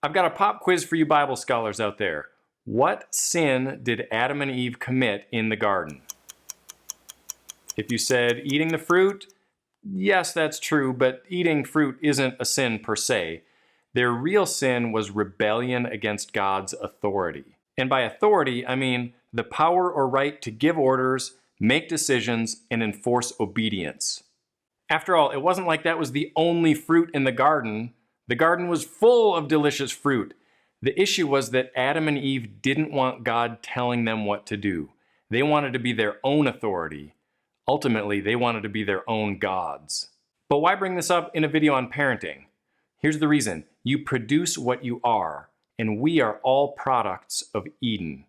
I've got a pop quiz for you Bible scholars out there. What sin did Adam and Eve commit in the garden? If you said eating the fruit, yes, that's true, but eating fruit isn't a sin per se. Their real sin was rebellion against God's authority. And by authority, I mean the power or right to give orders, make decisions, and enforce obedience. After all, it wasn't like that was the only fruit in the garden. The garden was full of delicious fruit. The issue was that Adam and Eve didn't want God telling them what to do. They wanted to be their own authority. Ultimately, they wanted to be their own gods. But why bring this up in a video on parenting? Here's the reason. You produce what you are, and we are all products of Eden.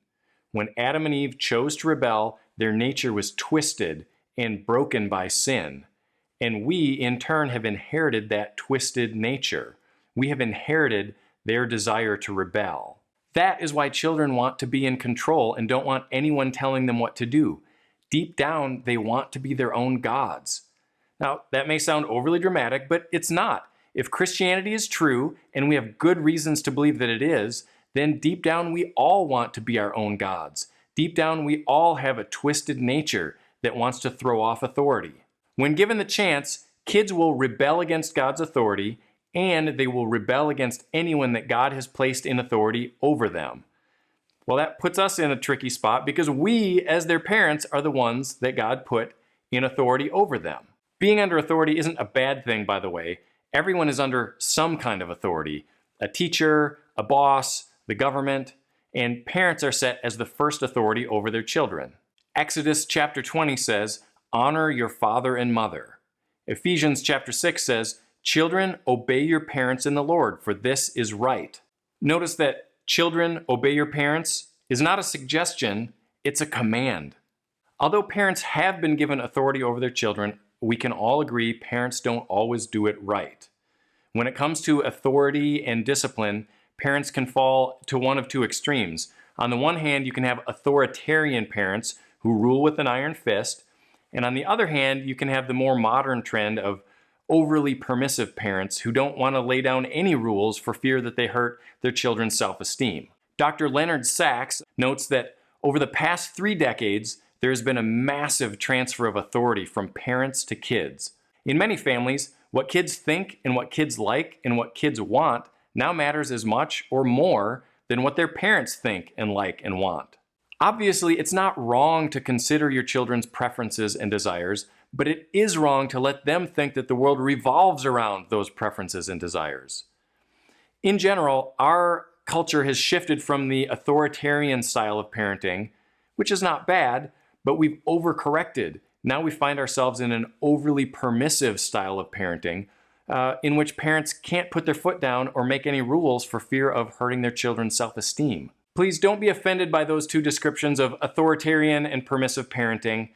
When Adam and Eve chose to rebel, their nature was twisted and broken by sin. And we, in turn, have inherited that twisted nature. We have inherited their desire to rebel. That is why children want to be in control and don't want anyone telling them what to do. Deep down, they want to be their own gods. Now, that may sound overly dramatic, but it's not. If Christianity is true, and we have good reasons to believe that it is, then deep down we all want to be our own gods. Deep down we all have a twisted nature that wants to throw off authority. When given the chance, kids will rebel against God's authority, and they will rebel against anyone that God has placed in authority over them. Well, that puts us in a tricky spot because we, as their parents, are the ones that God put in authority over them. Being under authority isn't a bad thing, by the way. Everyone is under some kind of authority. A teacher, a boss, the government, and parents are set as the first authority over their children. Exodus chapter 20 says, "Honor your father and mother." Ephesians chapter 6 says, "Children, obey your parents in the Lord, for this is right." Notice that "children, obey your parents" is not a suggestion, it's a command. Although parents have been given authority over their children, we can all agree parents don't always do it right. When it comes to authority and discipline, parents can fall to one of two extremes. On the one hand, you can have authoritarian parents who rule with an iron fist, and on the other hand, you can have the more modern trend of overly permissive parents who don't want to lay down any rules for fear that they hurt their children's self-esteem. Dr. Leonard Sachs notes that over the past 3 decades, there has been a massive transfer of authority from parents to kids. In many families, what kids think and what kids like and what kids want now matters as much or more than what their parents think and like and want. Obviously, it's not wrong to consider your children's preferences and desires, but it is wrong to let them think that the world revolves around those preferences and desires. In general, our culture has shifted from the authoritarian style of parenting, which is not bad, but we've overcorrected. Now we find ourselves in an overly permissive style of parenting, in which parents can't put their foot down or make any rules for fear of hurting their children's self-esteem. Please don't be offended by those two descriptions of authoritarian and permissive parenting.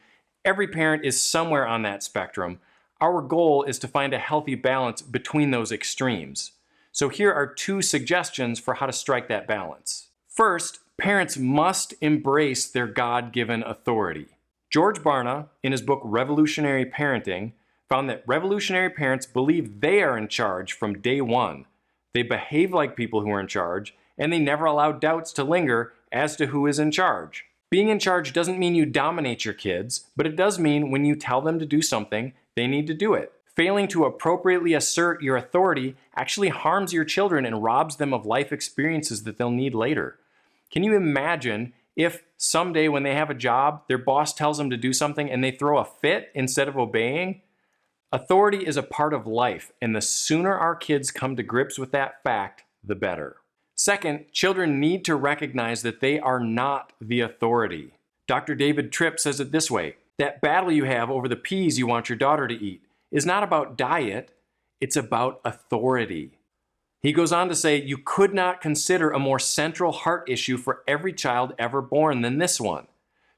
Every parent is somewhere on that spectrum. Our goal is to find a healthy balance between those extremes. So here are 2 suggestions for how to strike that balance. First, parents must embrace their God-given authority. George Barna, in his book Revolutionary Parenting, found that revolutionary parents believe they are in charge from day one. They behave like people who are in charge, and they never allow doubts to linger as to who is in charge. Being in charge doesn't mean you dominate your kids, but it does mean when you tell them to do something, they need to do it. Failing to appropriately assert your authority actually harms your children and robs them of life experiences that they'll need later. Can you imagine if someday when they have a job, their boss tells them to do something and they throw a fit instead of obeying? Authority is a part of life, and the sooner our kids come to grips with that fact, the better. Second, children need to recognize that they are not the authority. Dr. David Tripp says it this way, that battle you have over the peas you want your daughter to eat is not about diet, it's about authority. He goes on to say, you could not consider a more central heart issue for every child ever born than this one.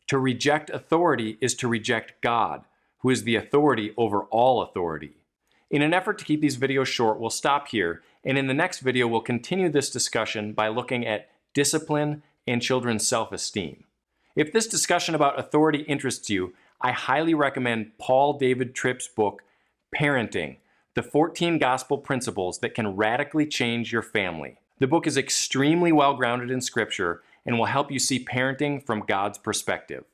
To reject authority is to reject God, who is the authority over all authority. In an effort to keep these videos short, we'll stop here, and in the next video, we'll continue this discussion by looking at discipline and children's self-esteem. If this discussion about authority interests you, I highly recommend Paul David Tripp's book, Parenting, the 14 Gospel Principles that can radically change your family. The book is extremely well grounded in Scripture and will help you see parenting from God's perspective.